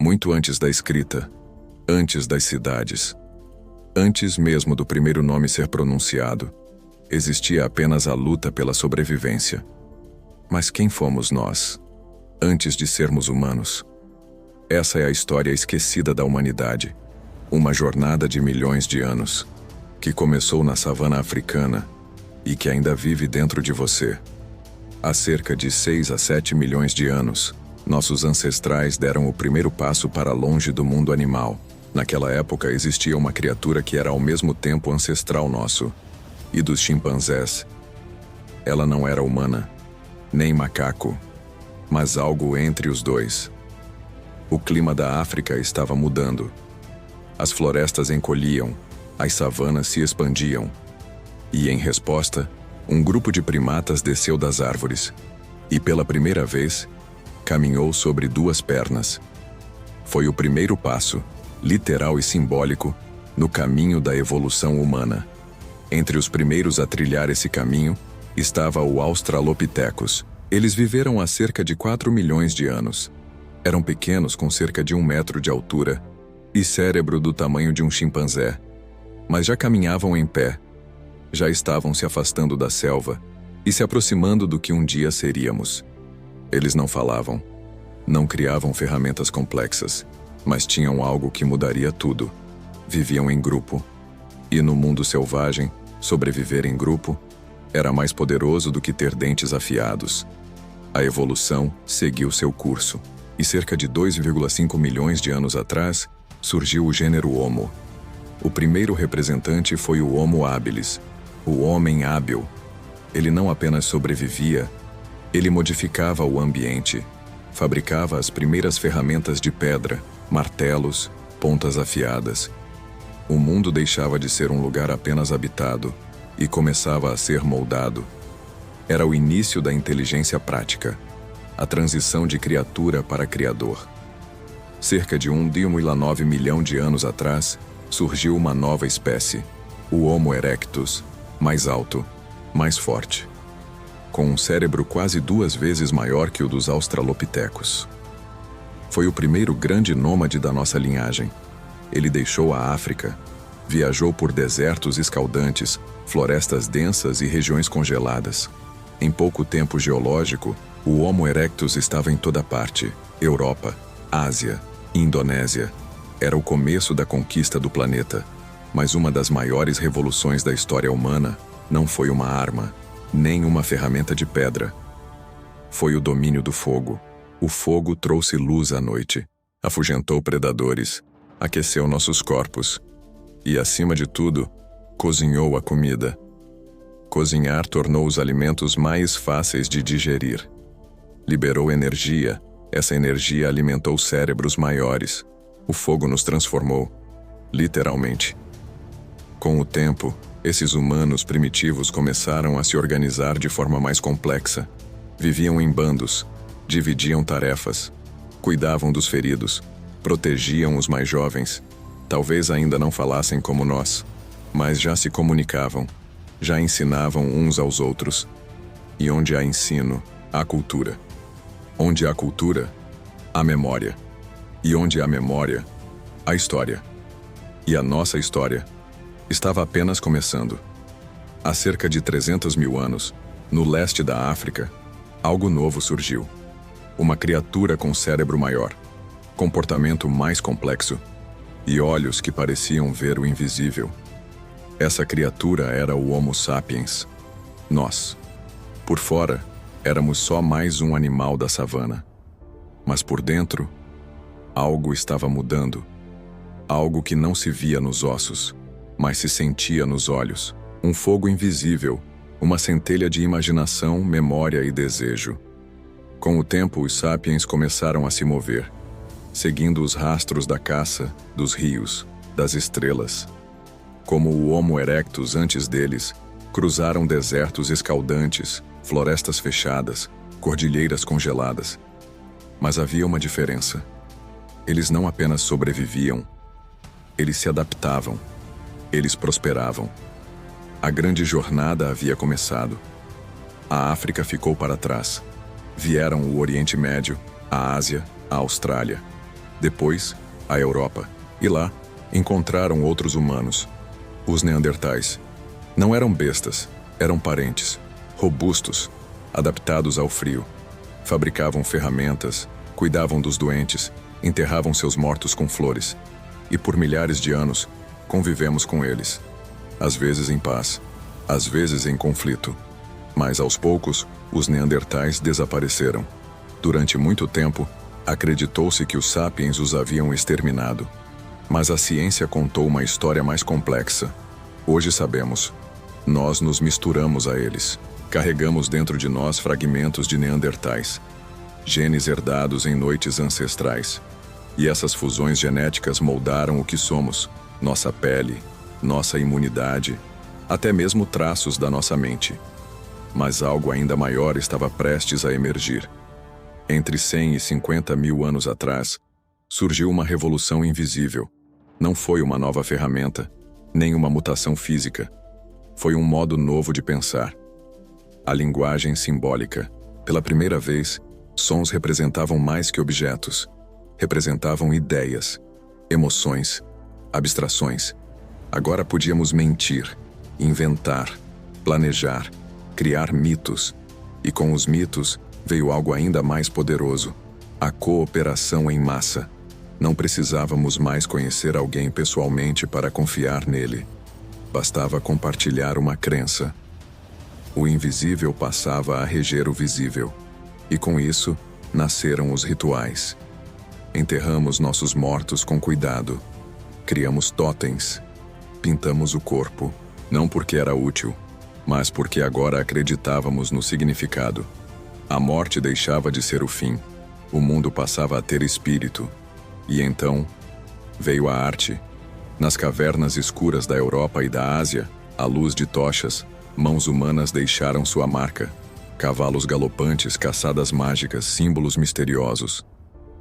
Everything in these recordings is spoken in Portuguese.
Muito antes da escrita, antes das cidades, antes mesmo do primeiro nome ser pronunciado, existia apenas a luta pela sobrevivência. Mas quem fomos nós, antes de sermos humanos? Essa é a história esquecida da humanidade, uma jornada de milhões de anos, que começou na savana africana e que ainda vive dentro de você. Há cerca de 6 a 7 milhões de anos, nossos ancestrais deram o primeiro passo para longe do mundo animal. Naquela época existia uma criatura que era ao mesmo tempo ancestral nosso e dos chimpanzés. Ela não era humana, nem macaco, mas algo entre os dois. O clima da África estava mudando. As florestas encolhiam, as savanas se expandiam. E, em resposta, um grupo de primatas desceu das árvores e, pela primeira vez, caminhou sobre 2 pernas. Foi o primeiro passo, literal e simbólico, no caminho da evolução humana. Entre os primeiros a trilhar esse caminho estava o Australopithecus. Eles viveram há cerca de 4 milhões de anos. Eram pequenos, com cerca de 1 metro de altura e cérebro do tamanho de um chimpanzé. Mas já caminhavam em pé, já estavam se afastando da selva e se aproximando do que um dia seríamos. Eles não falavam, não criavam ferramentas complexas, mas tinham algo que mudaria tudo. Viviam em grupo. E no mundo selvagem, sobreviver em grupo era mais poderoso do que ter dentes afiados. A evolução seguiu seu curso, e cerca de 2,5 milhões de anos atrás, surgiu o gênero Homo. O primeiro representante foi o Homo habilis, o homem hábil. Ele não apenas sobrevivia, ele modificava o ambiente, fabricava as primeiras ferramentas de pedra, martelos, pontas afiadas. O mundo deixava de ser um lugar apenas habitado e começava a ser moldado. Era o início da inteligência prática, a transição de criatura para criador. Cerca de 1,9 milhão de anos atrás, surgiu uma nova espécie, o Homo erectus, mais alto, mais forte, com um cérebro quase 2 vezes maior que o dos australopitecos. Foi o primeiro grande nômade da nossa linhagem. Ele deixou a África, viajou por desertos escaldantes, florestas densas e regiões congeladas. Em pouco tempo geológico, o Homo erectus estava em toda parte: Europa, Ásia, Indonésia. Era o começo da conquista do planeta. Mas uma das maiores revoluções da história humana não foi uma arma, nem uma ferramenta de pedra. Foi o domínio do fogo. O fogo trouxe luz à noite, afugentou predadores, aqueceu nossos corpos e, acima de tudo, cozinhou a comida. Cozinhar tornou os alimentos mais fáceis de digerir. Liberou energia. Essa energia alimentou cérebros maiores. O fogo nos transformou, literalmente. Com o tempo, esses humanos primitivos começaram a se organizar de forma mais complexa. Viviam em bandos, dividiam tarefas, cuidavam dos feridos, protegiam os mais jovens. Talvez ainda não falassem como nós, mas já se comunicavam, já ensinavam uns aos outros. E onde há ensino, há cultura. Onde há cultura, há memória. E onde há memória, há história. E a nossa história estava apenas começando. Há cerca de 300 mil anos, no leste da África, algo novo surgiu. Uma criatura com cérebro maior, comportamento mais complexo e olhos que pareciam ver o invisível. Essa criatura era o Homo sapiens. Nós, por fora, éramos só mais um animal da savana. Mas por dentro, algo estava mudando. Algo que não se via nos ossos, mas se sentia nos olhos. Um fogo invisível, uma centelha de imaginação, memória e desejo. Com o tempo, os sapiens começaram a se mover, seguindo os rastros da caça, dos rios, das estrelas. Como o Homo erectus antes deles, cruzaram desertos escaldantes, florestas fechadas, cordilheiras congeladas. Mas havia uma diferença. Eles não apenas sobreviviam, eles se adaptavam, eles prosperavam. A grande jornada havia começado. A África ficou para trás. Vieram o Oriente Médio, a Ásia, a Austrália. Depois, a Europa. E lá, encontraram outros humanos, os Neandertais. Não eram bestas, eram parentes, robustos, adaptados ao frio. Fabricavam ferramentas, cuidavam dos doentes, enterravam seus mortos com flores. E por milhares de anos, convivemos com eles. Às vezes em paz, às vezes em conflito. Mas aos poucos, os Neandertais desapareceram. Durante muito tempo, acreditou-se que os sapiens os haviam exterminado. Mas a ciência contou uma história mais complexa. Hoje sabemos. Nós nos misturamos a eles. Carregamos dentro de nós fragmentos de Neandertais. Genes herdados em noites ancestrais. E essas fusões genéticas moldaram o que somos, nossa pele, nossa imunidade, até mesmo traços da nossa mente. Mas algo ainda maior estava prestes a emergir. Entre 100 e 50 mil anos atrás, surgiu uma revolução invisível. Não foi uma nova ferramenta, nem uma mutação física. Foi um modo novo de pensar. A linguagem simbólica. Pela primeira vez, sons representavam mais que objetos. Representavam ideias, emoções, abstrações. Agora podíamos mentir, inventar, planejar, criar mitos. E com os mitos veio algo ainda mais poderoso: a cooperação em massa. Não precisávamos mais conhecer alguém pessoalmente para confiar nele. Bastava compartilhar uma crença. O invisível passava a reger o visível. E com isso, nasceram os rituais. Enterramos nossos mortos com cuidado. Criamos totens. Pintamos o corpo, não porque era útil, mas porque agora acreditávamos no significado. A morte deixava de ser o fim. O mundo passava a ter espírito. E então, veio a arte. Nas cavernas escuras da Europa e da Ásia, à luz de tochas, mãos humanas deixaram sua marca. Cavalos galopantes, caçadas mágicas, símbolos misteriosos.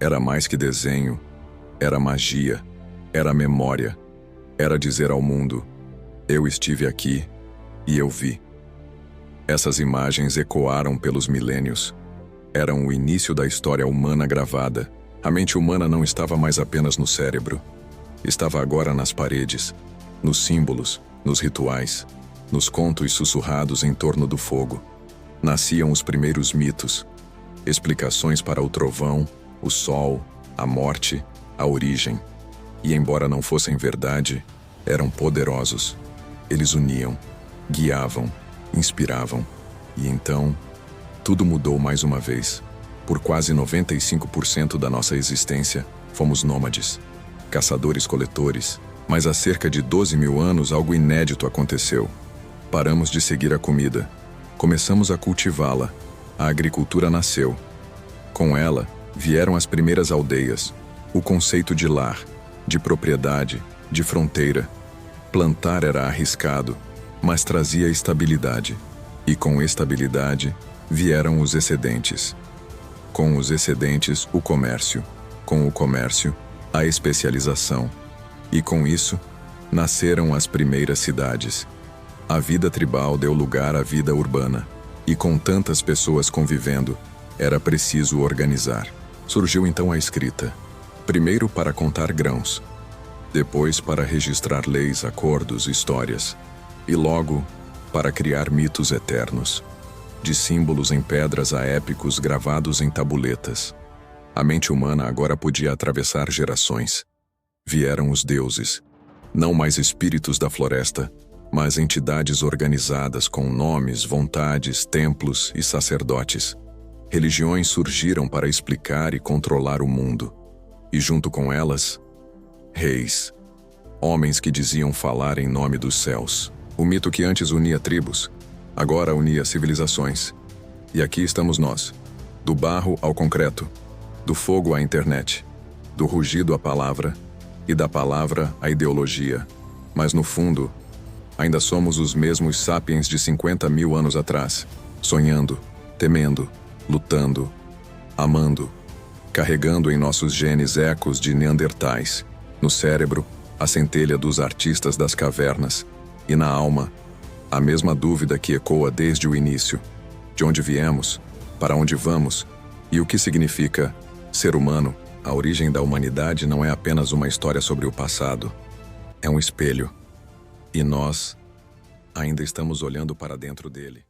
Era mais que desenho, era magia, era memória, era dizer ao mundo: eu estive aqui e eu vi. Essas imagens ecoaram pelos milênios. Eram o início da história humana gravada. A mente humana não estava mais apenas no cérebro. Estava agora nas paredes, nos símbolos, nos rituais, nos contos sussurrados em torno do fogo. Nasciam os primeiros mitos, explicações para o trovão, o sol, a morte, a origem. E embora não fossem verdade, eram poderosos. Eles uniam, guiavam, inspiravam. E então, tudo mudou mais uma vez. Por quase 95% da nossa existência, fomos nômades, caçadores-coletores. Mas há cerca de 12 mil anos algo inédito aconteceu. Paramos de seguir a comida. Começamos a cultivá-la. A agricultura nasceu. Com ela, vieram as primeiras aldeias, o conceito de lar, de propriedade, de fronteira. Plantar era arriscado, mas trazia estabilidade. E com estabilidade, vieram os excedentes. Com os excedentes, o comércio. Com o comércio, a especialização. E com isso, nasceram as primeiras cidades. A vida tribal deu lugar à vida urbana. E com tantas pessoas convivendo, era preciso organizar. Surgiu então a escrita. Primeiro para contar grãos. Depois para registrar leis, acordos, histórias. E logo, para criar mitos eternos. De símbolos em pedras a épicos gravados em tabuletas. A mente humana agora podia atravessar gerações. Vieram os deuses. Não mais espíritos da floresta, mas entidades organizadas com nomes, vontades, templos e sacerdotes. Religiões surgiram para explicar e controlar o mundo. E junto com elas, reis. Homens que diziam falar em nome dos céus. O mito que antes unia tribos, agora unia civilizações. E aqui estamos nós, do barro ao concreto, do fogo à internet, do rugido à palavra e da palavra à ideologia. Mas no fundo, ainda somos os mesmos sapiens de 50 mil anos atrás, sonhando, temendo, lutando, amando, carregando em nossos genes ecos de neandertais, no cérebro, a centelha dos artistas das cavernas, e na alma, a mesma dúvida que ecoa desde o início: de onde viemos, para onde vamos, e o que significa ser humano. A origem da humanidade não é apenas uma história sobre o passado. É um espelho. E nós ainda estamos olhando para dentro dele.